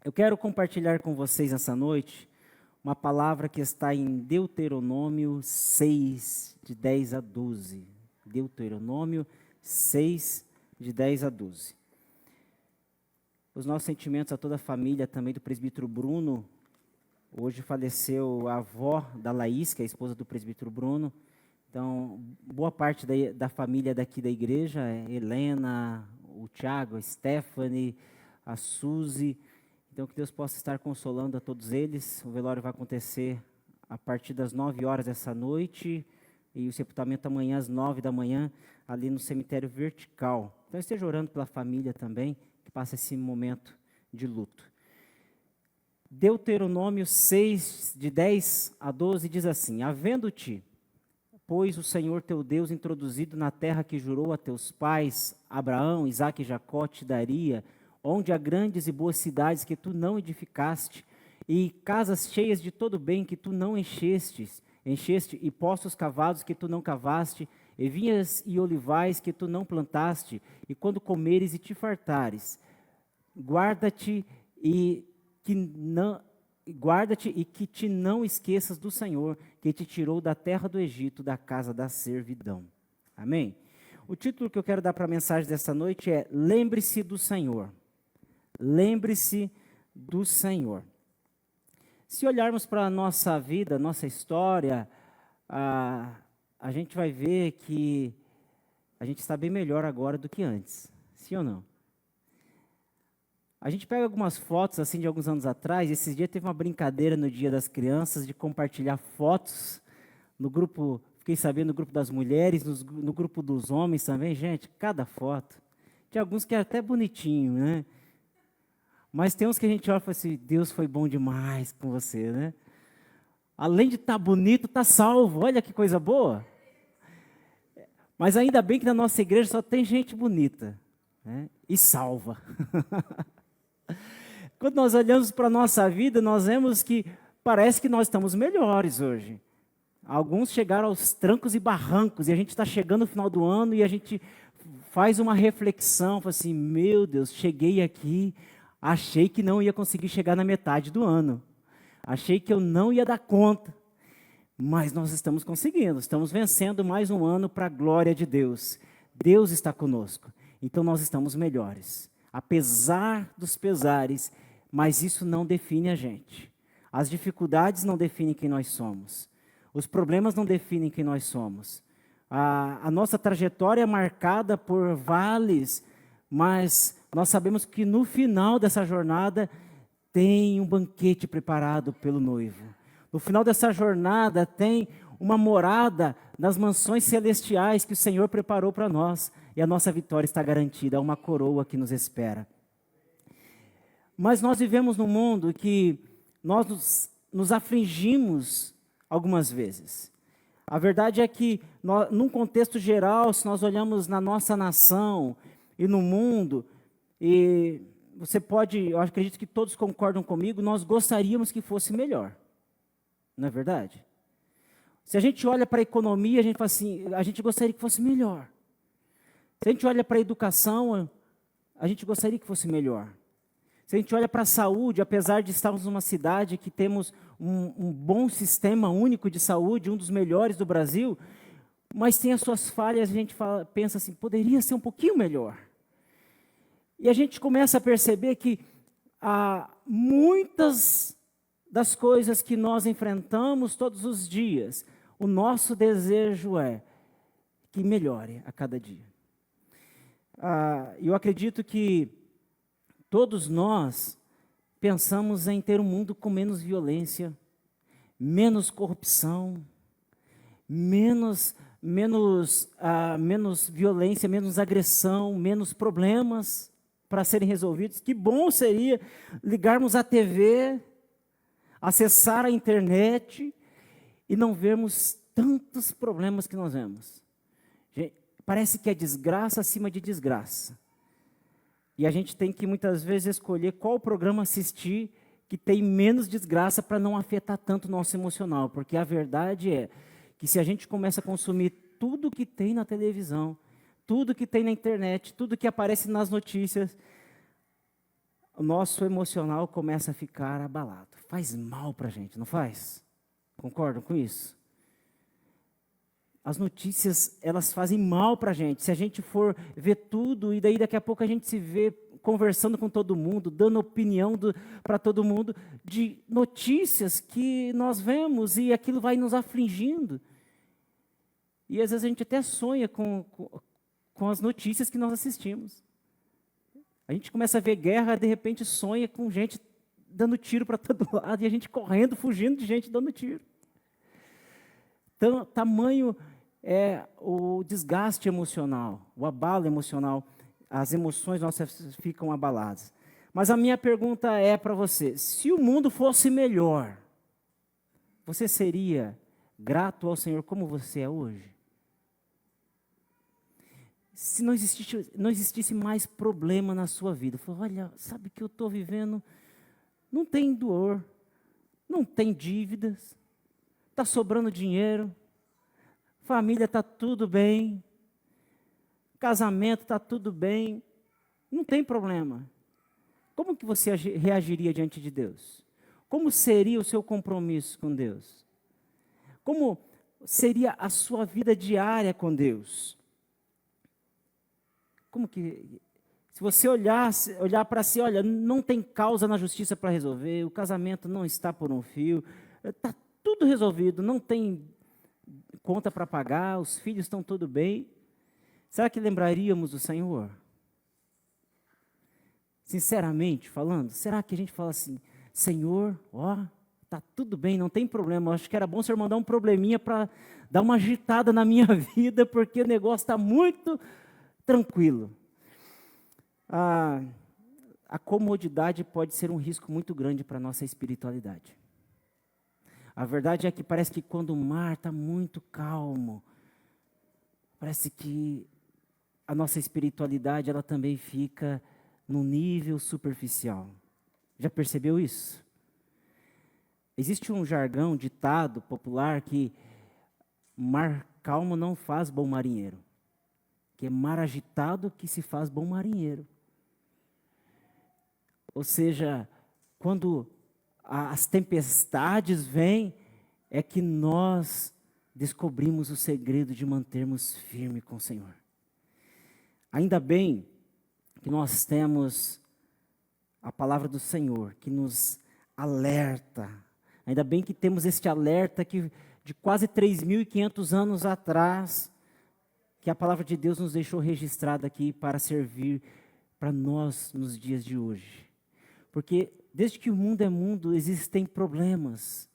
Eu quero compartilhar com vocês essa noite uma palavra que está em Deuteronômio 6, de 10 a 12. Deuteronômio 6, de 10 a 12. Os nossos sentimentos a toda a família também do presbítero Bruno. Hoje faleceu a avó da Laís, que é a esposa do presbítero Bruno. Então, boa parte da família daqui da igreja, Helena, o Tiago, a Stephanie, a Suzy. Então, que Deus possa estar consolando a todos eles. O velório vai acontecer a partir das 9 horas dessa noite e o sepultamento amanhã às 9 da manhã, ali no cemitério vertical. Então, esteja orando pela família também, que passa esse momento de luto. Deuteronômio 6, de 10 a 12, diz assim: Havendo-te, pois, o Senhor teu Deus introduzido na terra que jurou a teus pais, Abraão, Isaque e Jacó, te daria, onde há grandes e boas cidades que tu não edificaste, e casas cheias de todo bem que tu não encheste, e poços cavados que tu não cavaste, e vinhas e olivais que tu não plantaste, e quando comeres e te fartares, guarda-te e que te não esqueças do Senhor, que te tirou da terra do Egito, da casa da servidão. Amém? O título que eu quero dar para a mensagem desta noite é Lembre-se do Senhor. Lembre-se do Senhor. Se olharmos para a nossa vida, nossa história, a gente vai ver que a gente está bem melhor agora do que antes. Sim ou não? A gente pega algumas fotos assim de alguns anos atrás. Esses dias teve uma brincadeira no Dia das Crianças de compartilhar fotos no grupo, fiquei sabendo, no grupo das mulheres, no grupo dos homens também. Gente, cada foto. Tinha alguns que é até bonitinho, né? Mas tem uns que a gente olha e fala assim, Deus foi bom demais com você, né? Além de estar bonito, está salvo. Olha que coisa boa. Mas ainda bem que na nossa igreja só tem gente bonita, né? E salva. Quando nós olhamos para a nossa vida, nós vemos que parece que nós estamos melhores hoje. Alguns chegaram aos trancos e barrancos, e a gente está chegando no final do ano e a gente faz uma reflexão, fala assim, meu Deus, cheguei aqui, achei que não ia conseguir chegar na metade do ano. Achei que eu não ia dar conta. Mas nós estamos conseguindo, estamos vencendo mais um ano para a glória de Deus. Deus está conosco, então nós estamos melhores. Apesar dos pesares, mas isso não define a gente. As dificuldades não definem quem nós somos. Os problemas não definem quem nós somos. A nossa trajetória é marcada por vales, mas nós sabemos que no final dessa jornada tem um banquete preparado pelo noivo. No final dessa jornada tem uma morada nas mansões celestiais que o Senhor preparou para nós. E a nossa vitória está garantida, há uma coroa que nos espera. Mas nós vivemos num mundo que nós nos afligimos algumas vezes. A verdade é que, num contexto geral, se nós olhamos na nossa nação e no mundo, e você pode, eu acredito que todos concordam comigo, nós gostaríamos que fosse melhor. Não é verdade? Se a gente olha para a economia, a gente fala assim, a gente gostaria que fosse melhor. Se a gente olha para a educação, a gente gostaria que fosse melhor. Se a gente olha para a saúde, apesar de estarmos numa cidade que temos um bom sistema único de saúde, um dos melhores do Brasil, mas tem as suas falhas, a gente pensa assim, poderia ser um pouquinho melhor. E a gente começa a perceber que muitas das coisas que nós enfrentamos todos os dias, o nosso desejo é que melhore a cada dia. Eu acredito que todos nós pensamos em ter um mundo com menos violência, menos corrupção, menos violência, menos agressão, menos problemas para serem resolvidos. Que bom seria ligarmos a TV, acessar a internet e não vermos tantos problemas que nós vemos. Parece que é desgraça acima de desgraça. E a gente tem que muitas vezes escolher qual programa assistir que tem menos desgraça para não afetar tanto o nosso emocional. Porque a verdade é que se a gente começa a consumir tudo que tem na televisão, tudo que tem na internet, tudo que aparece nas notícias, o nosso emocional começa a ficar abalado. Faz mal para a gente, não faz? Concordam com isso? As notícias, elas fazem mal para a gente. Se a gente for ver tudo, e daí daqui a pouco a gente se vê conversando com todo mundo, dando opinião para todo mundo, de notícias que nós vemos, e aquilo vai nos afligindo. E às vezes a gente até sonha com as notícias que nós assistimos. A gente começa a ver guerra, de repente sonha com gente dando tiro para todo lado, e a gente correndo, fugindo de gente dando tiro. Então, tamanho é o desgaste emocional, o abalo emocional, as emoções nossas ficam abaladas. Mas a minha pergunta é para você: se o mundo fosse melhor, você seria grato ao Senhor como você é hoje? Se não existisse mais problema na sua vida, olha, sabe que eu estou vivendo, não tem dor, não tem dívidas, está sobrando dinheiro, família está tudo bem, casamento está tudo bem, não tem problema. Como que você reagiria diante de Deus? Como seria o seu compromisso com Deus? Como seria a sua vida diária com Deus? Como que, se você olhar para si, olha, não tem causa na justiça para resolver, o casamento não está por um fio, está tudo resolvido, não tem conta para pagar, os filhos estão tudo bem, será que lembraríamos do Senhor? Sinceramente falando, será que a gente fala assim, Senhor, está tudo bem, não tem problema, acho que era bom o Senhor mandar um probleminha para dar uma agitada na minha vida, porque o negócio está muito tranquilo. A comodidade pode ser um risco muito grande para a nossa espiritualidade. A verdade é que parece que quando o mar está muito calmo, parece que a nossa espiritualidade ela também fica no nível superficial. Já percebeu isso? Existe um jargão, ditado popular que mar calmo não faz bom marinheiro, que é mar agitado que se faz bom marinheiro. Ou seja, quando as tempestades vêm, é que nós descobrimos o segredo de mantermos firme com o Senhor. Ainda bem que nós temos a palavra do Senhor, que nos alerta. Ainda bem que temos este alerta que de quase 3.500 anos atrás, que a palavra de Deus nos deixou registrada aqui para servir para nós nos dias de hoje. Porque desde que o mundo é mundo, existem problemas.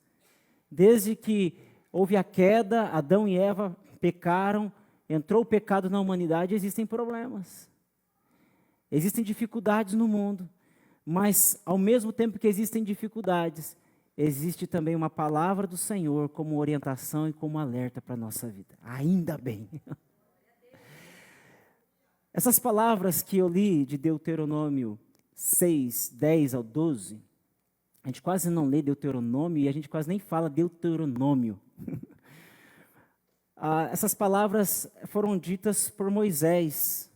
Desde que houve a queda, Adão e Eva pecaram, entrou o pecado na humanidade, existem problemas. Existem dificuldades no mundo, mas ao mesmo tempo que existem dificuldades, existe também uma palavra do Senhor como orientação e como alerta para a nossa vida. Ainda bem. Essas palavras que eu li de Deuteronômio 6, 10 ao 12, a gente quase não lê Deuteronômio e a gente quase nem fala Deuteronômio. Essas palavras foram ditas por Moisés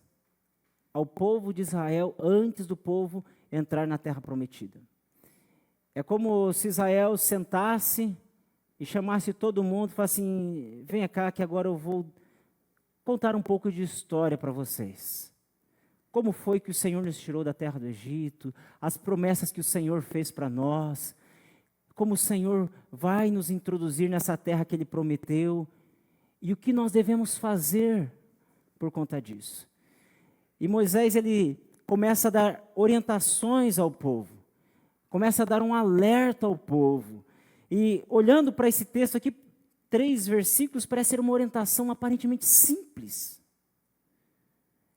ao povo de Israel antes do povo entrar na terra prometida. É como se Israel sentasse e chamasse todo mundo e falasse assim, venha cá que agora eu vou contar um pouco de história para vocês. Como foi que o Senhor nos tirou da terra do Egito, as promessas que o Senhor fez para nós, como o Senhor vai nos introduzir nessa terra que Ele prometeu, e o que nós devemos fazer por conta disso. E Moisés, ele começa a dar orientações ao povo, começa a dar um alerta ao povo. E olhando para esse texto aqui, 3 versículos, parece ser uma orientação aparentemente simples.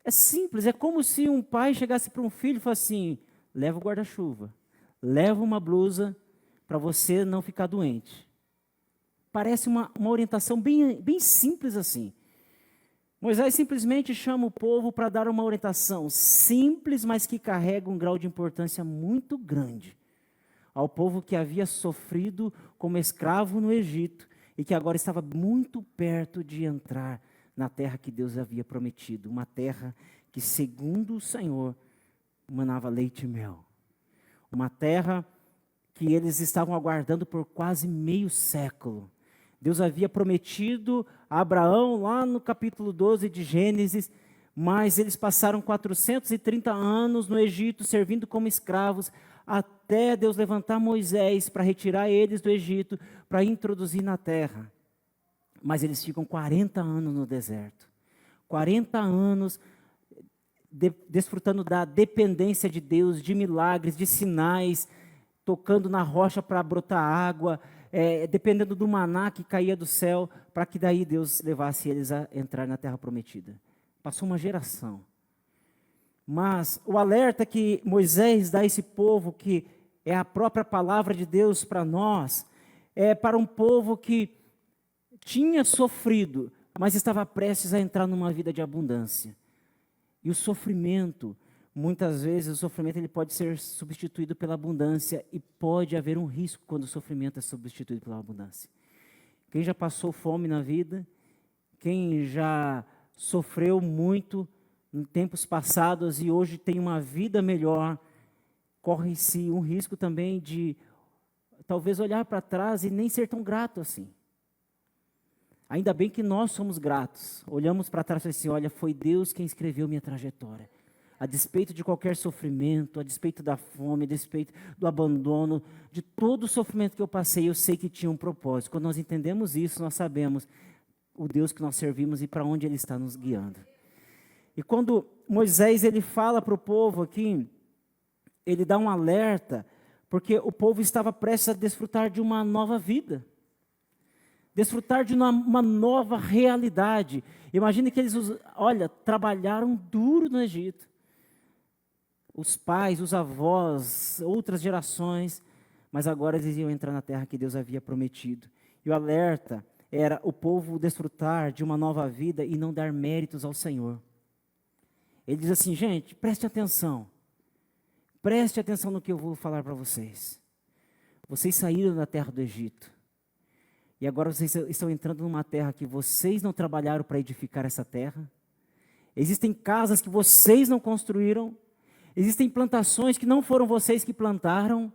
É simples, é como se um pai chegasse para um filho e falasse assim, leva o guarda-chuva, leva uma blusa para você não ficar doente. Parece uma orientação bem simples assim. Moisés simplesmente chama o povo para dar uma orientação simples, mas que carrega um grau de importância muito grande ao povo que havia sofrido como escravo no Egito e que agora estava muito perto de entrar na terra que Deus havia prometido, uma terra que, segundo o Senhor, manava leite e mel. Uma terra que eles estavam aguardando por quase meio século. Deus havia prometido a Abraão, lá no capítulo 12 de Gênesis, mas eles passaram 430 anos no Egito, servindo como escravos, até Deus levantar Moisés para retirar eles do Egito, para introduzir na terra. Mas eles ficam 40 anos no deserto. 40 anos desfrutando da dependência de Deus, de milagres, de sinais, tocando na rocha para brotar água, dependendo do maná que caía do céu, para que daí Deus levasse eles a entrar na terra prometida. Passou uma geração. Mas o alerta que Moisés dá a esse povo, que é a própria palavra de Deus para nós, é para um povo que tinha sofrido, mas estava prestes a entrar numa vida de abundância. E o sofrimento, muitas vezes o sofrimento ele pode ser substituído pela abundância e pode haver um risco quando o sofrimento é substituído pela abundância. Quem já passou fome na vida, quem já sofreu muito em tempos passados e hoje tem uma vida melhor, corre-se um risco também de talvez olhar para trás e nem ser tão grato assim. Ainda bem que nós somos gratos. Olhamos para trás e assim, olha, foi Deus quem escreveu minha trajetória. A despeito de qualquer sofrimento, a despeito da fome, a despeito do abandono, de todo o sofrimento que eu passei, eu sei que tinha um propósito. Quando nós entendemos isso, nós sabemos o Deus que nós servimos e para onde Ele está nos guiando. E quando Moisés ele fala para o povo aqui, ele dá um alerta, porque o povo estava prestes a desfrutar de uma nova vida. Desfrutar de uma nova realidade. Imagine que eles, trabalharam duro no Egito. Os pais, os avós, outras gerações, mas agora eles iam entrar na terra que Deus havia prometido. E o alerta era o povo desfrutar de uma nova vida e não dar méritos ao Senhor. Ele diz assim, gente, preste atenção no que eu vou falar para vocês. Vocês saíram da terra do Egito. E agora vocês estão entrando numa terra que vocês não trabalharam para edificar essa terra. Existem casas que vocês não construíram. Existem plantações que não foram vocês que plantaram.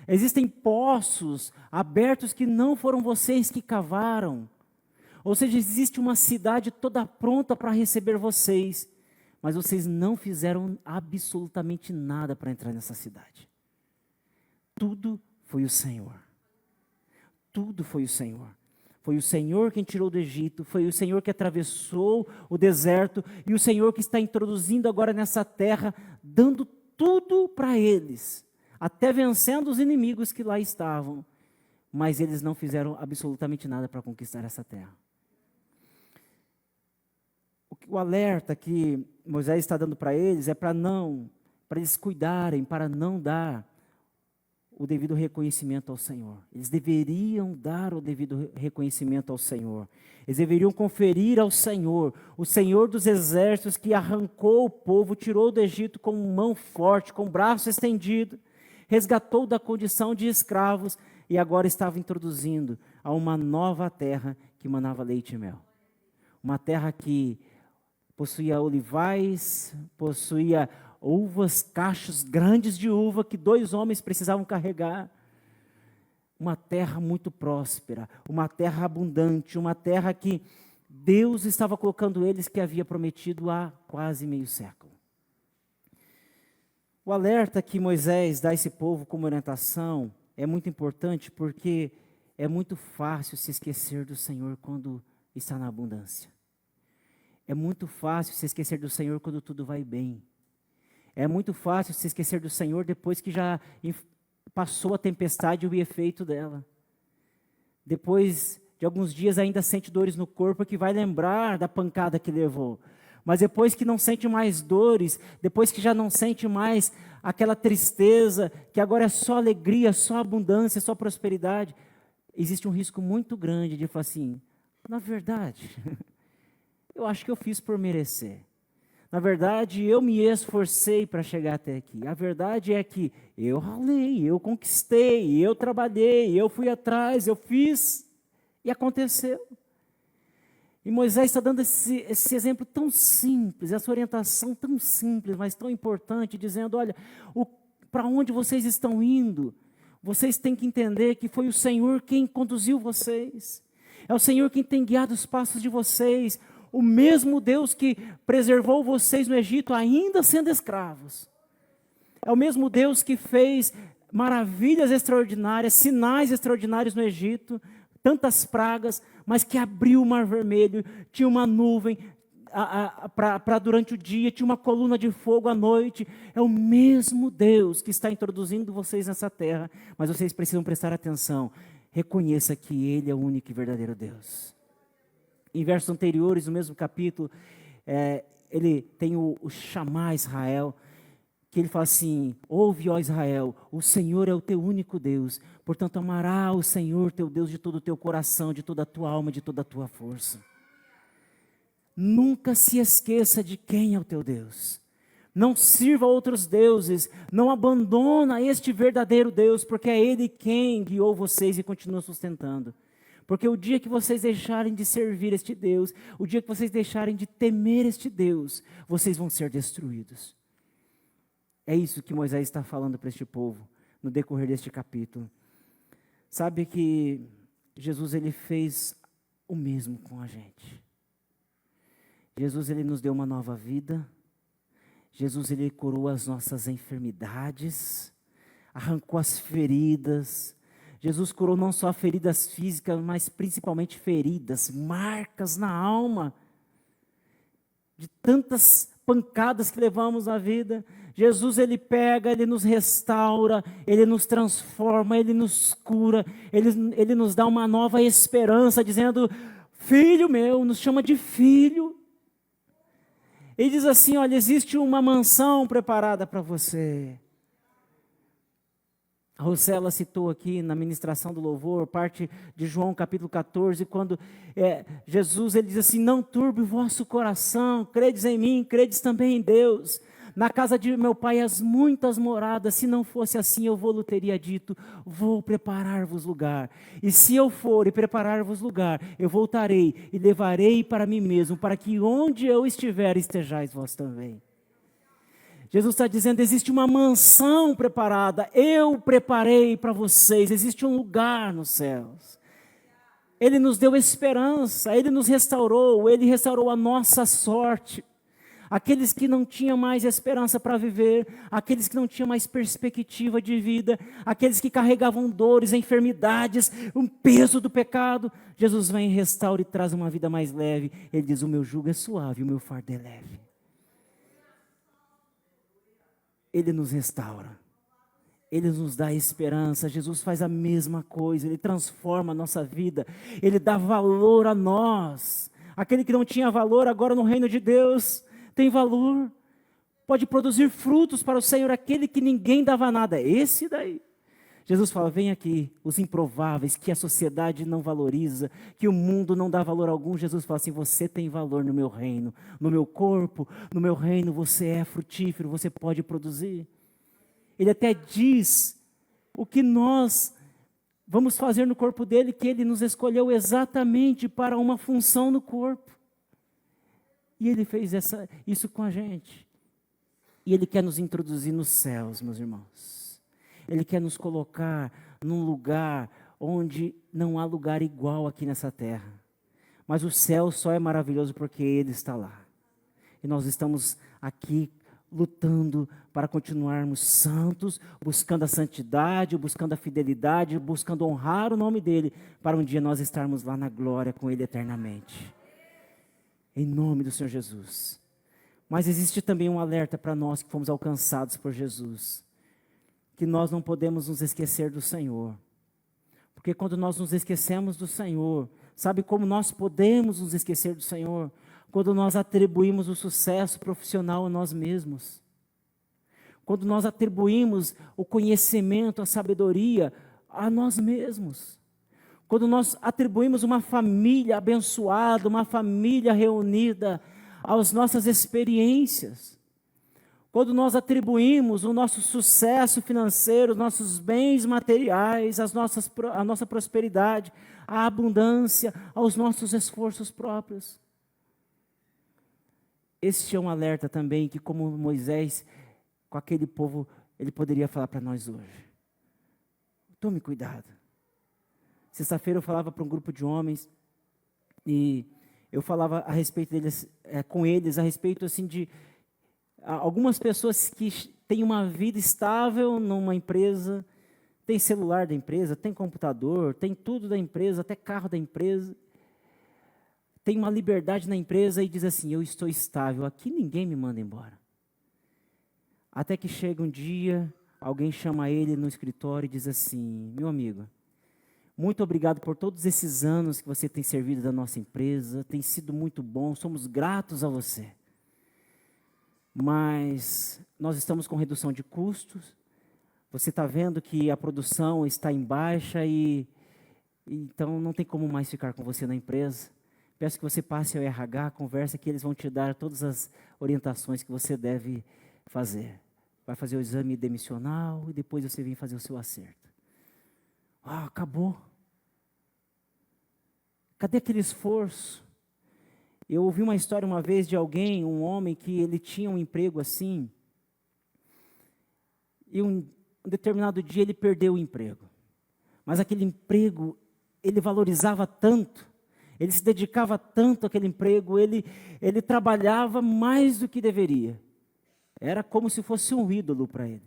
Existem poços abertos que não foram vocês que cavaram. Ou seja, existe uma cidade toda pronta para receber vocês. Mas vocês não fizeram absolutamente nada para entrar nessa cidade. Tudo foi o Senhor. Tudo foi o Senhor. Foi o Senhor quem tirou do Egito, foi o Senhor que atravessou o deserto e o Senhor que está introduzindo agora nessa terra, dando tudo para eles, até vencendo os inimigos que lá estavam. Mas eles não fizeram absolutamente nada para conquistar essa terra. O alerta que Moisés está dando para eles é para eles cuidarem, para não dar o devido reconhecimento ao Senhor. Eles deveriam dar o devido reconhecimento ao Senhor. Eles deveriam conferir ao Senhor, o Senhor dos exércitos que arrancou o povo, tirou do Egito com mão forte, com braço estendido, resgatou da condição de escravos e agora estava introduzindo a uma nova terra que manava leite e mel. Uma terra que possuía olivais, possuía uvas, cachos grandes de uva que 2 homens precisavam carregar. Uma terra muito próspera, uma terra abundante, uma terra que Deus estava colocando eles que havia prometido há quase meio século. O alerta que Moisés dá a esse povo como orientação é muito importante porque é muito fácil se esquecer do Senhor quando está na abundância. É muito fácil se esquecer do Senhor quando tudo vai bem. É muito fácil se esquecer do Senhor depois que já passou a tempestade e o efeito dela. Depois de alguns dias ainda sente dores no corpo que vai lembrar da pancada que levou. Mas depois que não sente mais dores, depois que já não sente mais aquela tristeza, que agora é só alegria, só abundância, só prosperidade, existe um risco muito grande de falar assim, na verdade, eu acho que eu fiz por merecer. Na verdade, eu me esforcei para chegar até aqui. A verdade é que eu ralei, eu conquistei, eu trabalhei, eu fui atrás, eu fiz e aconteceu. E Moisés está dando esse exemplo tão simples, essa orientação tão simples, mas tão importante, dizendo, olha, para onde vocês estão indo, vocês têm que entender que foi o Senhor quem conduziu vocês. É o Senhor quem tem guiado os passos de vocês. O mesmo Deus que preservou vocês no Egito, ainda sendo escravos. É o mesmo Deus que fez maravilhas extraordinárias, sinais extraordinários no Egito, tantas pragas, mas que abriu o Mar Vermelho, tinha uma nuvem para durante o dia, tinha uma coluna de fogo à noite. É o mesmo Deus que está introduzindo vocês nessa terra, mas vocês precisam prestar atenção. Reconheça que Ele é o único e verdadeiro Deus. Em versos anteriores, no mesmo capítulo, ele tem o chamar Israel, que ele fala assim: ouve, ó Israel, o Senhor é o teu único Deus, portanto amará o Senhor teu Deus de todo o teu coração, de toda a tua alma, de toda a tua força. Nunca se esqueça de quem é o teu Deus. Não sirva a outros deuses, não abandona este verdadeiro Deus, porque é Ele quem guiou vocês e continua sustentando. Porque o dia que vocês deixarem de servir este Deus, o dia que vocês deixarem de temer este Deus, vocês vão ser destruídos. É isso que Moisés está falando para este povo, no decorrer deste capítulo. Sabe que Jesus, ele fez o mesmo com a gente. Jesus, ele nos deu uma nova vida. Jesus, ele curou as nossas enfermidades, arrancou as feridas. Jesus curou não só feridas físicas, mas principalmente feridas, marcas na alma, de tantas pancadas que levamos na vida. Jesus, ele pega, ele nos restaura, ele nos transforma, ele nos cura, ele nos dá uma nova esperança, dizendo: filho meu, nos chama de filho. Ele diz assim: olha, existe uma mansão preparada para você. A Rosela citou aqui na ministração do louvor, parte de João capítulo 14, quando Jesus, ele diz assim: não turbe o vosso coração, credes em mim, credes também em Deus. Na casa de meu pai as muitas moradas, se não fosse assim eu vou-lhe teria dito, vou preparar-vos lugar. E se eu for e preparar-vos lugar, eu voltarei e levarei para mim mesmo, para que onde eu estiver estejais vós também. Jesus está dizendo: existe uma mansão preparada, eu preparei para vocês, existe um lugar nos céus. Ele nos deu esperança, Ele nos restaurou, Ele restaurou a nossa sorte. Aqueles que não tinham mais esperança para viver, aqueles que não tinham mais perspectiva de vida, aqueles que carregavam dores, enfermidades, um peso do pecado, Jesus vem, restaura e traz uma vida mais leve. Ele diz: o meu jugo é suave, o meu fardo é leve. Ele nos restaura, Ele nos dá esperança. Jesus faz a mesma coisa, Ele transforma a nossa vida, Ele dá valor a nós. Aquele que não tinha valor, agora no reino de Deus tem valor, pode produzir frutos para o Senhor. Aquele que ninguém dava nada, esse daí. Jesus fala: vem aqui, os improváveis, que a sociedade não valoriza, que o mundo não dá valor algum. Jesus fala assim: você tem valor no meu reino, no meu corpo, no meu reino você é frutífero, você pode produzir. Ele até diz o que nós vamos fazer no corpo dele, que ele nos escolheu exatamente para uma função no corpo. E Ele fez isso com a gente. E Ele quer nos introduzir nos céus, meus irmãos. Ele quer nos colocar num lugar onde não há lugar igual aqui nessa terra. Mas o céu só é maravilhoso porque Ele está lá. E nós estamos aqui lutando para continuarmos santos, buscando a santidade, buscando a fidelidade, buscando honrar o nome dEle, para um dia nós estarmos lá na glória com Ele eternamente. Em nome do Senhor Jesus. Mas existe também um alerta para nós que fomos alcançados por Jesus. Que nós não podemos nos esquecer do Senhor. Porque quando nós nos esquecemos do Senhor, sabe como nós podemos nos esquecer do Senhor? Quando nós atribuímos o sucesso profissional a nós mesmos. Quando nós atribuímos o conhecimento, a sabedoria a nós mesmos. Quando nós atribuímos uma família abençoada, uma família reunida às nossas experiências. Quando nós atribuímos o nosso sucesso financeiro, os nossos bens materiais, a nossa prosperidade, a abundância, aos nossos esforços próprios. Este é um alerta também que, como Moisés, com aquele povo Ele poderia falar para nós hoje: tome cuidado. Sexta-feira eu falava para um grupo de homens e eu falava a respeito deles, com eles, a respeito assim de algumas pessoas que têm uma vida estável numa empresa, tem celular da empresa, tem computador, tem tudo da empresa, até carro da empresa, tem uma liberdade na empresa e diz assim: eu estou estável, aqui ninguém me manda embora. Até que chega um dia, alguém chama ele no escritório e diz assim: meu amigo, muito obrigado por todos esses anos que você tem servido da nossa empresa, tem sido muito bom, somos gratos a você. Mas nós estamos com redução de custos, você está vendo que a produção está em baixa e então não tem como mais ficar com você na empresa. Peço que você passe ao RH, conversa que eles vão te dar todas as orientações que você deve fazer. Vai fazer o exame demissional e depois você vem fazer o seu acerto. Ah, acabou. Cadê aquele esforço? Eu ouvi uma história uma vez de alguém, um homem, que ele tinha um emprego assim, e um determinado dia ele perdeu o emprego. Mas aquele emprego, ele valorizava tanto, ele se dedicava tanto àquele emprego, ele trabalhava mais do que deveria. Era como se fosse um ídolo para ele.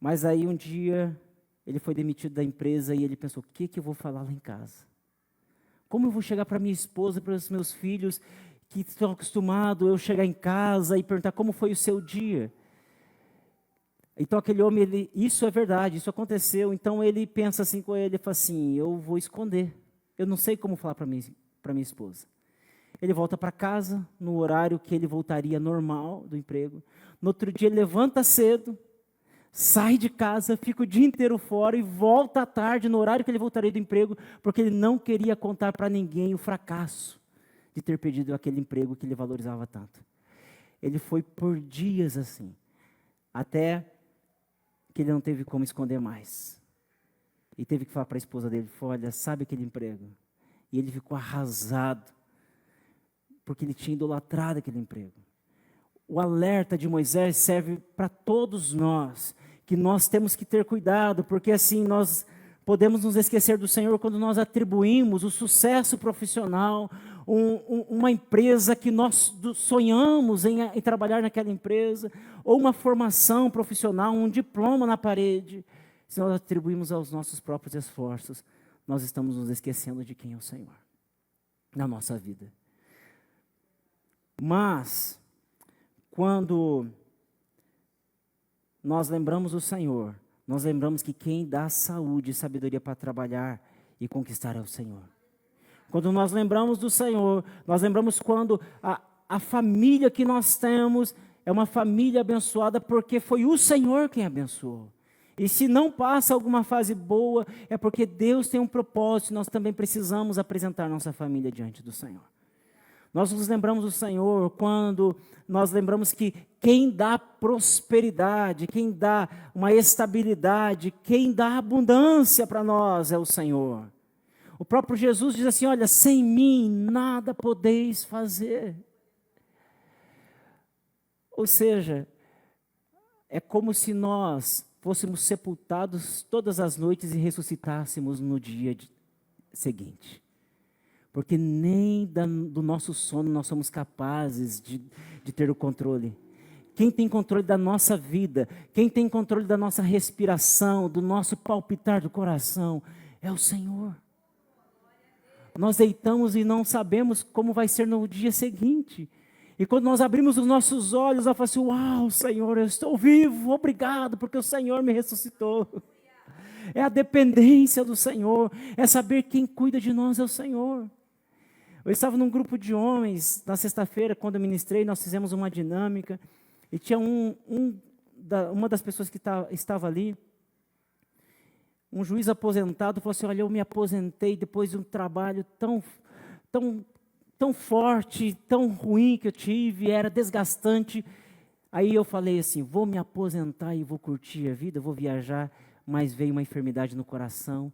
Mas aí um dia, ele foi demitido da empresa e ele pensou: o que eu vou falar lá em casa? Como eu vou chegar para minha esposa, para os meus filhos, que estão acostumados eu chegar em casa e perguntar como foi o seu dia? Então aquele homem, isso é verdade, isso aconteceu. Então ele pensa assim com ele, fala assim: eu vou esconder. Eu não sei como falar para minha esposa. Ele volta para casa, no horário que ele voltaria normal do emprego. No outro dia ele levanta cedo, sai de casa, fica o dia inteiro fora e volta à tarde, no horário que ele voltaria do emprego, porque ele não queria contar para ninguém o fracasso de ter perdido aquele emprego que ele valorizava tanto. Ele foi por dias assim, até que ele não teve como esconder mais. E teve que falar para a esposa dele: olha, sabe aquele emprego? E ele ficou arrasado, porque ele tinha idolatrado aquele emprego. O alerta de Moisés serve para todos nós, que nós temos que ter cuidado, porque assim nós podemos nos esquecer do Senhor quando nós atribuímos o sucesso profissional, uma empresa que nós sonhamos em trabalhar naquela empresa, ou uma formação profissional, um diploma na parede. Se nós atribuímos aos nossos próprios esforços, nós estamos nos esquecendo de quem é o Senhor na nossa vida. Mas, quando nós lembramos do Senhor, nós lembramos que quem dá saúde e sabedoria para trabalhar e conquistar é o Senhor. Quando nós lembramos do Senhor, nós lembramos quando a família que nós temos é uma família abençoada porque foi o Senhor quem abençoou. E se não passa alguma fase boa, é porque Deus tem um propósito, nós também precisamos apresentar nossa família diante do Senhor. Nós nos lembramos do Senhor quando nós lembramos que quem dá prosperidade, quem dá uma estabilidade, quem dá abundância para nós é o Senhor. O próprio Jesus diz assim: olha, sem mim nada podeis fazer. Ou seja, é como se nós fôssemos sepultados todas as noites e ressuscitássemos no dia seguinte. Porque nem do nosso sono nós somos capazes de ter o controle. Quem tem controle da nossa vida, quem tem controle da nossa respiração, do nosso palpitar do coração, é o Senhor. Nós deitamos e não sabemos como vai ser no dia seguinte. E quando nós abrimos os nossos olhos, nós falamos assim: uau, Senhor, eu estou vivo, obrigado, porque o Senhor me ressuscitou. É a dependência do Senhor, é saber quem cuida de nós é o Senhor. Eu estava num grupo de homens, na sexta-feira, quando eu ministrei, nós fizemos uma dinâmica, e tinha uma das pessoas que estava ali, um juiz aposentado, falou assim: olha, eu me aposentei depois de um trabalho tão forte, tão ruim que eu tive, era desgastante. Aí eu falei assim: vou me aposentar e vou curtir a vida, vou viajar, mas veio uma enfermidade no coração,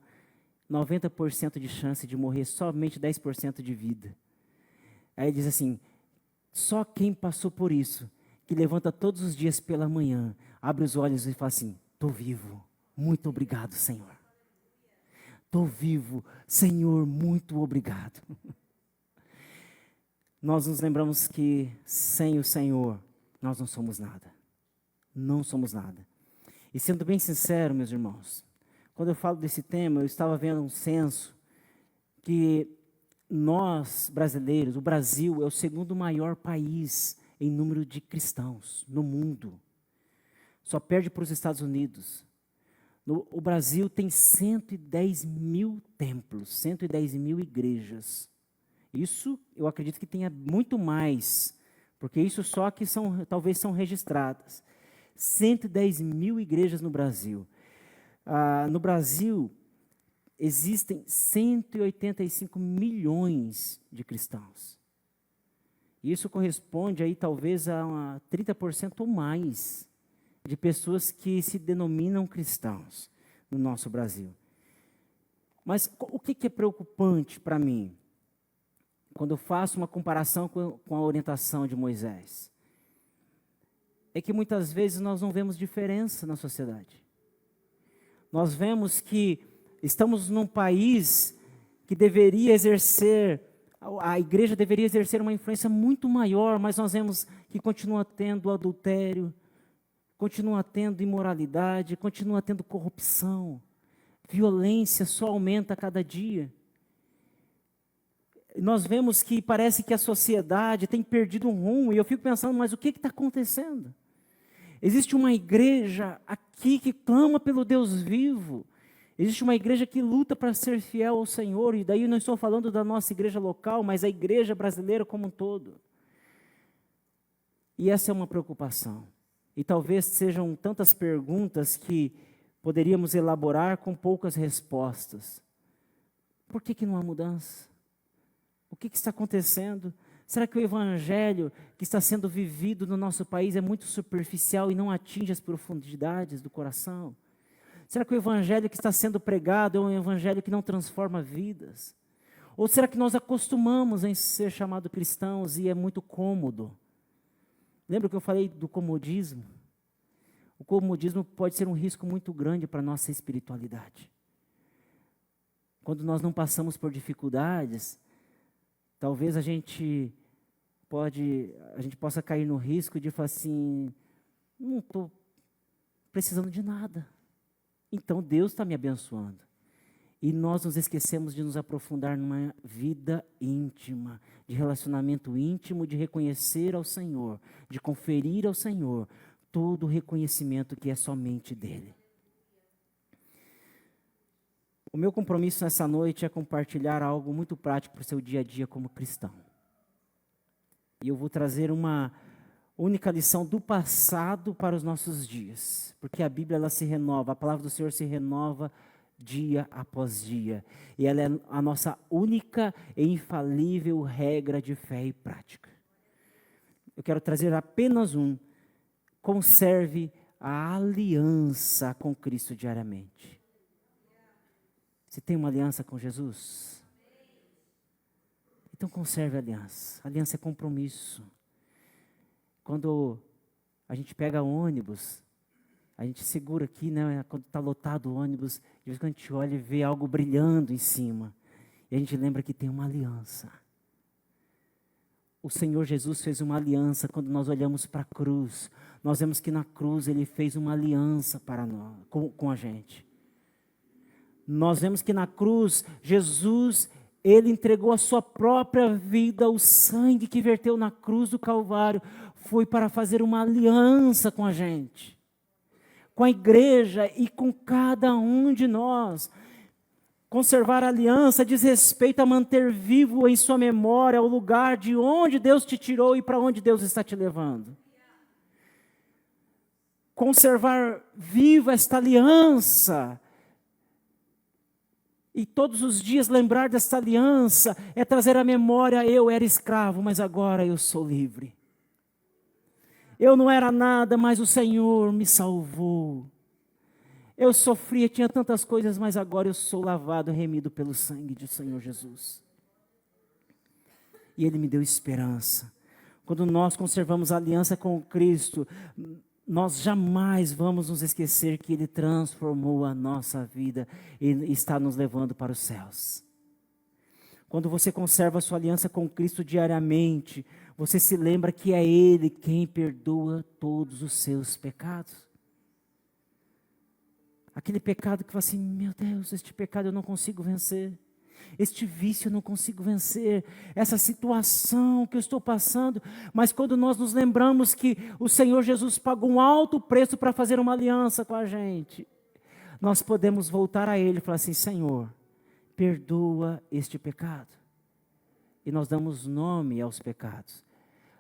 90% de chance de morrer, somente 10% de vida. Aí ele diz assim: só quem passou por isso, que levanta todos os dias pela manhã, abre os olhos e fala assim: estou vivo, muito obrigado, Senhor. Estou vivo, Senhor, muito obrigado. Nós nos lembramos que sem o Senhor, nós não somos nada. Não somos nada. E sendo bem sincero, meus irmãos, quando eu falo desse tema, eu estava vendo um censo que nós, brasileiros, o Brasil é o segundo maior país em número de cristãos no mundo. Só perde para os Estados Unidos. O Brasil tem 110 mil templos, 110 mil igrejas. Isso eu acredito que tenha muito mais, porque isso só que talvez são registradas. 110 mil igrejas no Brasil. No Brasil, existem 185 milhões de cristãos. Isso corresponde aí talvez a 30% ou mais de pessoas que se denominam cristãos no nosso Brasil. Mas o que é preocupante para mim, quando eu faço uma comparação com a orientação de Moisés? É que muitas vezes nós não vemos diferença na sociedade. Nós vemos que estamos num país que deveria exercer, a igreja deveria exercer uma influência muito maior, mas nós vemos que continua tendo adultério, continua tendo imoralidade, continua tendo corrupção, violência só aumenta a cada dia. Nós vemos que parece que a sociedade tem perdido um rumo, e eu fico pensando, mas o que está acontecendo? Existe uma igreja aqui que clama pelo Deus vivo. Existe uma igreja que luta para ser fiel ao Senhor. E daí não estou falando da nossa igreja local, mas a igreja brasileira como um todo. E essa é uma preocupação. E talvez sejam tantas perguntas que poderíamos elaborar com poucas respostas. Por que não há mudança? O que está acontecendo? Será que o evangelho que está sendo vivido no nosso país é muito superficial e não atinge as profundidades do coração? Será que o evangelho que está sendo pregado é um evangelho que não transforma vidas? Ou será que nós acostumamos em ser chamados cristãos e é muito cômodo? Lembra que eu falei do comodismo? O comodismo pode ser um risco muito grande para a nossa espiritualidade. Quando nós não passamos por dificuldades, talvez a gente possa cair no risco de falar assim: não estou precisando de nada. Então Deus está me abençoando. E nós nos esquecemos de nos aprofundar numa vida íntima, de relacionamento íntimo, de reconhecer ao Senhor, de conferir ao Senhor todo o reconhecimento que é somente dEle. O meu compromisso nessa noite é compartilhar algo muito prático para o seu dia a dia como cristão. E eu vou trazer uma única lição do passado para os nossos dias. Porque a Bíblia ela se renova, a palavra do Senhor se renova dia após dia. E ela é a nossa única e infalível regra de fé e prática. Eu quero trazer apenas um. Conserve a aliança com Cristo diariamente. Você tem uma aliança com Jesus? Então conserve a aliança. A aliança é compromisso. Quando a gente pega ônibus, a gente segura aqui, né? Quando está lotado o ônibus, de vez em quando a gente olha e vê algo brilhando em cima. E a gente lembra que tem uma aliança. O Senhor Jesus fez uma aliança quando nós olhamos para a cruz. Nós vemos que na cruz Ele fez uma aliança para nós, com a gente. Nós vemos que na cruz, Jesus, Ele entregou a sua própria vida, o sangue que verteu na cruz do Calvário, foi para fazer uma aliança com a gente, com a igreja e com cada um de nós. Conservar a aliança diz respeito a manter vivo em sua memória o lugar de onde Deus te tirou e para onde Deus está te levando. Conservar viva esta aliança e todos os dias lembrar desta aliança é trazer à memória: eu era escravo, mas agora eu sou livre. Eu não era nada, mas o Senhor me salvou. Eu sofria, tinha tantas coisas, mas agora eu sou lavado, remido pelo sangue do Senhor Jesus. E Ele me deu esperança. quando nós conservamos a aliança com Cristo, nós jamais vamos nos esquecer que Ele transformou a nossa vida e está nos levando para os céus. Quando você conserva a sua aliança com Cristo diariamente, você se lembra que é Ele quem perdoa todos os seus pecados. Aquele pecado que fala assim, meu Deus, este pecado eu não consigo vencer. Este vício eu não consigo vencer. Essa situação que eu estou passando. Mas quando nós nos lembramos que o Senhor Jesus pagou um alto preço para fazer uma aliança com a gente, nós podemos voltar a Ele e falar assim, Senhor, perdoa este pecado. E nós damos nome aos pecados.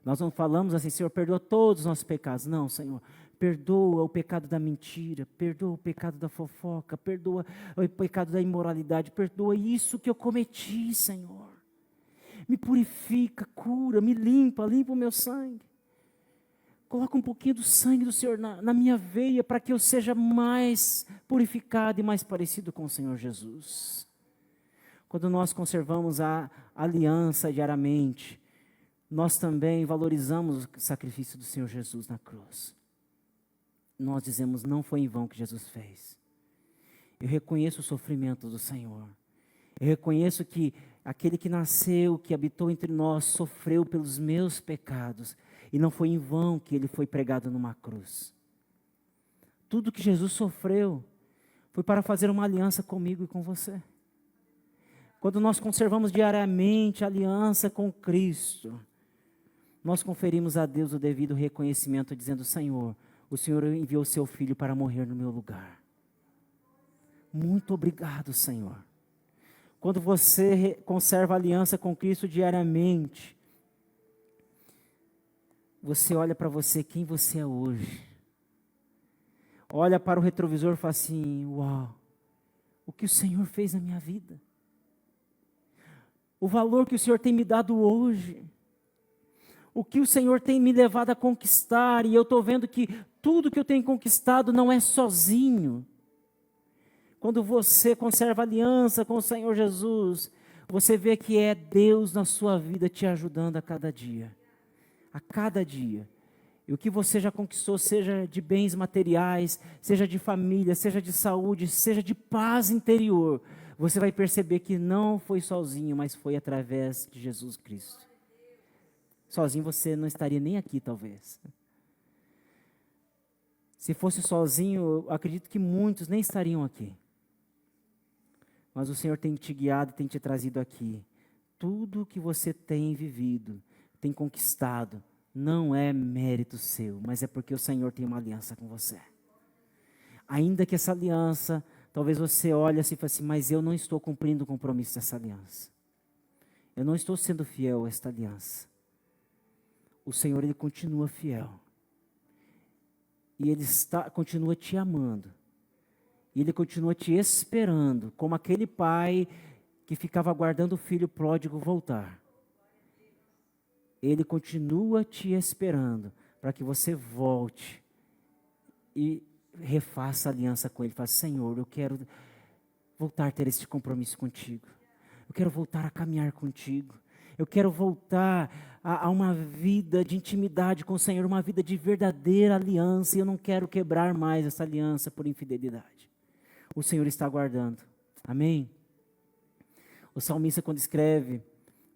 Nós não falamos assim, Senhor, perdoa todos os nossos pecados. Não, Senhor, perdoa o pecado da mentira, perdoa o pecado da fofoca, perdoa o pecado da imoralidade, perdoa isso que eu cometi, Senhor. Me purifica, cura, me limpa o meu sangue. Coloca um pouquinho do sangue do Senhor na minha veia para que eu seja mais purificado e mais parecido com o Senhor Jesus. Quando nós conservamos a aliança diariamente, nós também valorizamos o sacrifício do Senhor Jesus na cruz. Nós dizemos, não foi em vão que Jesus fez. Eu reconheço o sofrimento do Senhor. Eu reconheço que aquele que nasceu, que habitou entre nós, sofreu pelos meus pecados. E não foi em vão que ele foi pregado numa cruz. Tudo que Jesus sofreu foi para fazer uma aliança comigo e com você. Quando nós conservamos diariamente a aliança com Cristo, nós conferimos a Deus o devido reconhecimento, dizendo, Senhor, o Senhor enviou o seu Filho para morrer no meu lugar. Muito obrigado, Senhor. Quando você conserva a aliança com Cristo diariamente, você olha para você, quem você é hoje. Olha para o retrovisor e fala assim, uau, o que o Senhor fez na minha vida. O valor que o Senhor tem me dado hoje. O que o Senhor tem me levado a conquistar, e eu estou vendo que tudo que eu tenho conquistado não é sozinho. Quando você conserva aliança com o Senhor Jesus, você vê que é Deus na sua vida te ajudando a cada dia. A cada dia. E o que você já conquistou, seja de bens materiais, seja de família, seja de saúde, seja de paz interior, você vai perceber que não foi sozinho, mas foi através de Jesus Cristo. Sozinho você não estaria nem aqui, talvez. Se fosse sozinho, eu acredito que muitos nem estariam aqui. Mas o Senhor tem te guiado, tem te trazido aqui. Tudo que você tem vivido, tem conquistado, não é mérito seu, mas é porque o Senhor tem uma aliança com você. Ainda que essa aliança, talvez você olhe assim e fale assim, mas eu não estou cumprindo o compromisso dessa aliança. Eu não estou sendo fiel a esta aliança. O Senhor, Ele continua fiel. E Ele continua te amando. E Ele continua te esperando, como aquele pai que ficava aguardando o filho pródigo voltar. Ele continua te esperando para que você volte e refaça a aliança com Ele. Fala, Senhor, eu quero voltar a ter esse compromisso contigo. Eu quero voltar a caminhar contigo. Eu quero voltar a uma vida de intimidade com o Senhor, uma vida de verdadeira aliança. E eu não quero quebrar mais essa aliança por infidelidade. O Senhor está aguardando. Amém? O salmista, quando escreve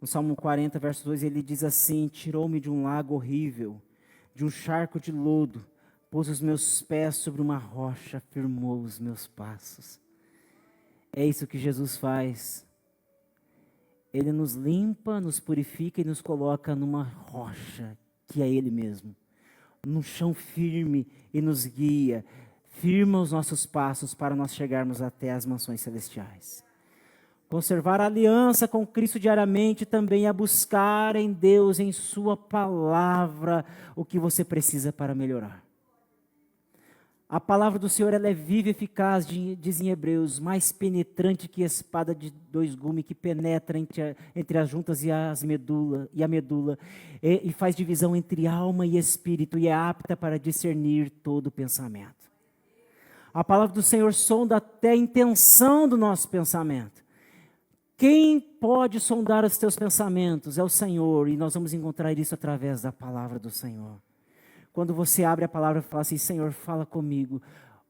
no Salmo 40, verso 2, ele diz assim, tirou-me de um lago horrível, de um charco de lodo, pôs os meus pés sobre uma rocha, firmou os meus passos. É isso que Jesus faz. Ele nos limpa, nos purifica e nos coloca numa rocha, que é Ele mesmo. Num chão firme e nos guia, firma os nossos passos para nós chegarmos até as mansões celestiais. Conservar a aliança com Cristo diariamente também é buscar em Deus, em Sua palavra, o que você precisa para melhorar. A palavra do Senhor, ela é viva e eficaz, diz em Hebreus, mais penetrante que espada de dois gumes, que penetra entre as juntas e a medula, e faz divisão entre alma e espírito, e é apta para discernir todo o pensamento. A palavra do Senhor sonda até a intenção do nosso pensamento. Quem pode sondar os teus pensamentos? É o Senhor, e nós vamos encontrar isso através da palavra do Senhor. Quando você abre a palavra e fala assim, Senhor, fala comigo,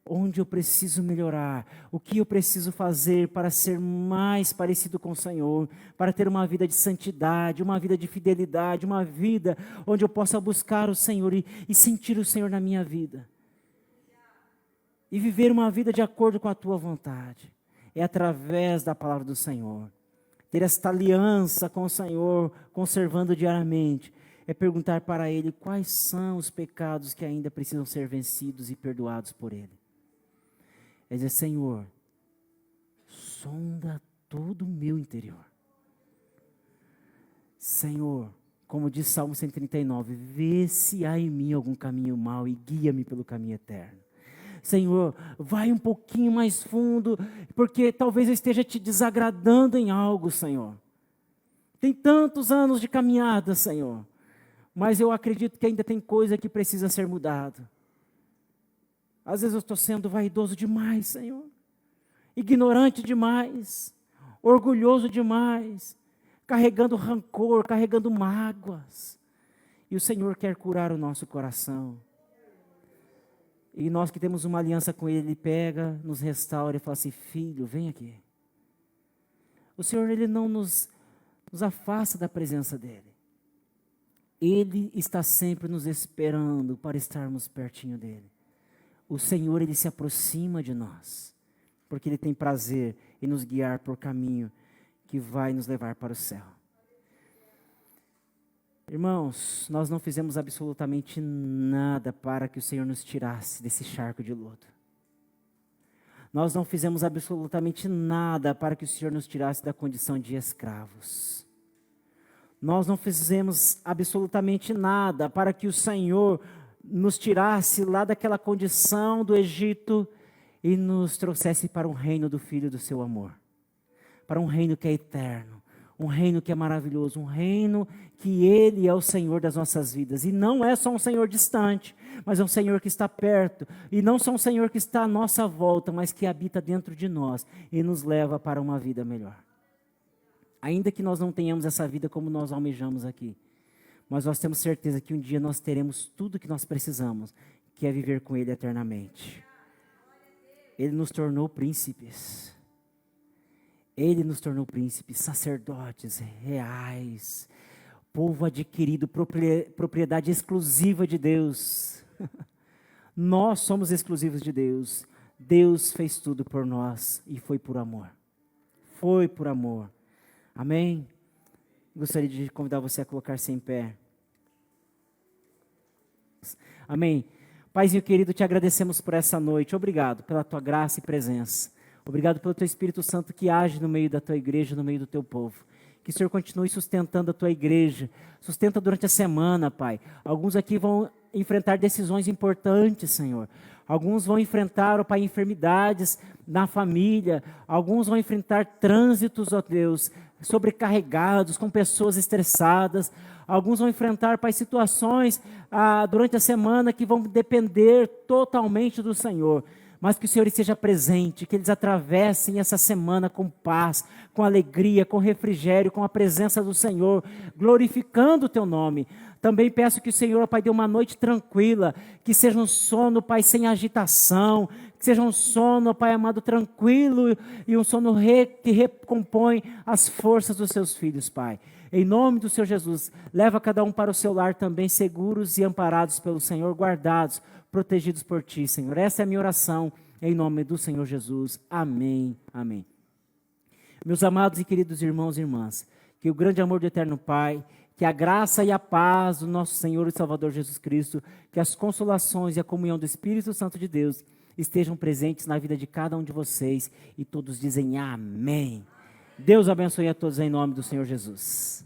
onde eu preciso melhorar, o que eu preciso fazer para ser mais parecido com o Senhor, para ter uma vida de santidade, uma vida de fidelidade, uma vida onde eu possa buscar o Senhor e sentir o Senhor na minha vida. E viver uma vida de acordo com a tua vontade. É através da palavra do Senhor. Ter esta aliança com o Senhor, conservando diariamente, é perguntar para Ele quais são os pecados que ainda precisam ser vencidos e perdoados por Ele. É dizer, Senhor, sonda todo o meu interior. Senhor, como diz Salmo 139, vê se há em mim algum caminho mau e guia-me pelo caminho eterno. Senhor, vai um pouquinho mais fundo, porque talvez eu esteja te desagradando em algo, Senhor. Tem tantos anos de caminhada, Senhor, mas eu acredito que ainda tem coisa que precisa ser mudada. Às vezes eu estou sendo vaidoso demais, Senhor, ignorante demais, orgulhoso demais, carregando rancor, carregando mágoas. E o Senhor quer curar o nosso coração. E nós que temos uma aliança com Ele, Ele pega, nos restaura e fala assim, filho, vem aqui. O Senhor, Ele não nos afasta da presença dEle. Ele está sempre nos esperando para estarmos pertinho dEle. O Senhor, Ele se aproxima de nós, porque Ele tem prazer em nos guiar por caminho que vai nos levar para o céu. Irmãos, nós não fizemos absolutamente nada para que o Senhor nos tirasse desse charco de lodo. Nós não fizemos absolutamente nada para que o Senhor nos tirasse da condição de escravos. Nós não fizemos absolutamente nada para que o Senhor nos tirasse lá daquela condição do Egito e nos trouxesse para um reino do Filho do seu amor. Para um reino que é eterno. Um reino que é maravilhoso, um reino que Ele é o Senhor das nossas vidas. E não é só um Senhor distante, mas é um Senhor que está perto. E não só um Senhor que está à nossa volta, mas que habita dentro de nós e nos leva para uma vida melhor. Ainda que nós não tenhamos essa vida como nós almejamos aqui, mas nós temos certeza que um dia nós teremos tudo o que nós precisamos, que é viver com Ele eternamente. Ele nos tornou príncipes. Ele nos tornou príncipes, sacerdotes reais, povo adquirido, propriedade exclusiva de Deus. Nós somos exclusivos de Deus. Deus fez tudo por nós e foi por amor. Foi por amor. Amém? Gostaria de convidar você a colocar-se em pé. Amém? Paizinho querido, te agradecemos por essa noite. Obrigado pela tua graça e presença. Obrigado pelo teu Espírito Santo que age no meio da tua igreja, no meio do teu povo. Que o Senhor continue sustentando a tua igreja. Sustenta durante a semana, Pai. Alguns aqui vão enfrentar decisões importantes, Senhor. Alguns vão enfrentar, ó Pai, enfermidades na família. Alguns vão enfrentar trânsitos, ó Deus, sobrecarregados, com pessoas estressadas. Alguns vão enfrentar, Pai, situações durante a semana que vão depender totalmente do Senhor. Mas que o Senhor esteja presente, que eles atravessem essa semana com paz, com alegria, com refrigério, com a presença do Senhor, glorificando o teu nome. Também peço que o Senhor, Pai, dê uma noite tranquila, que seja um sono, Pai, sem agitação, que seja um sono, Pai amado, tranquilo e um sono que recompõe as forças dos seus filhos, Pai. Em nome do Senhor Jesus, leva cada um para o seu lar também seguros e amparados pelo Senhor, guardados, protegidos por Ti, Senhor. Essa é a minha oração, em nome do Senhor Jesus. Amém, amém. Meus amados e queridos irmãos e irmãs, que o grande amor do eterno Pai, que a graça e a paz do nosso Senhor e Salvador Jesus Cristo, que as consolações e a comunhão do Espírito Santo de Deus estejam presentes na vida de cada um de vocês, e todos dizem amém. Deus abençoe a todos em nome do Senhor Jesus.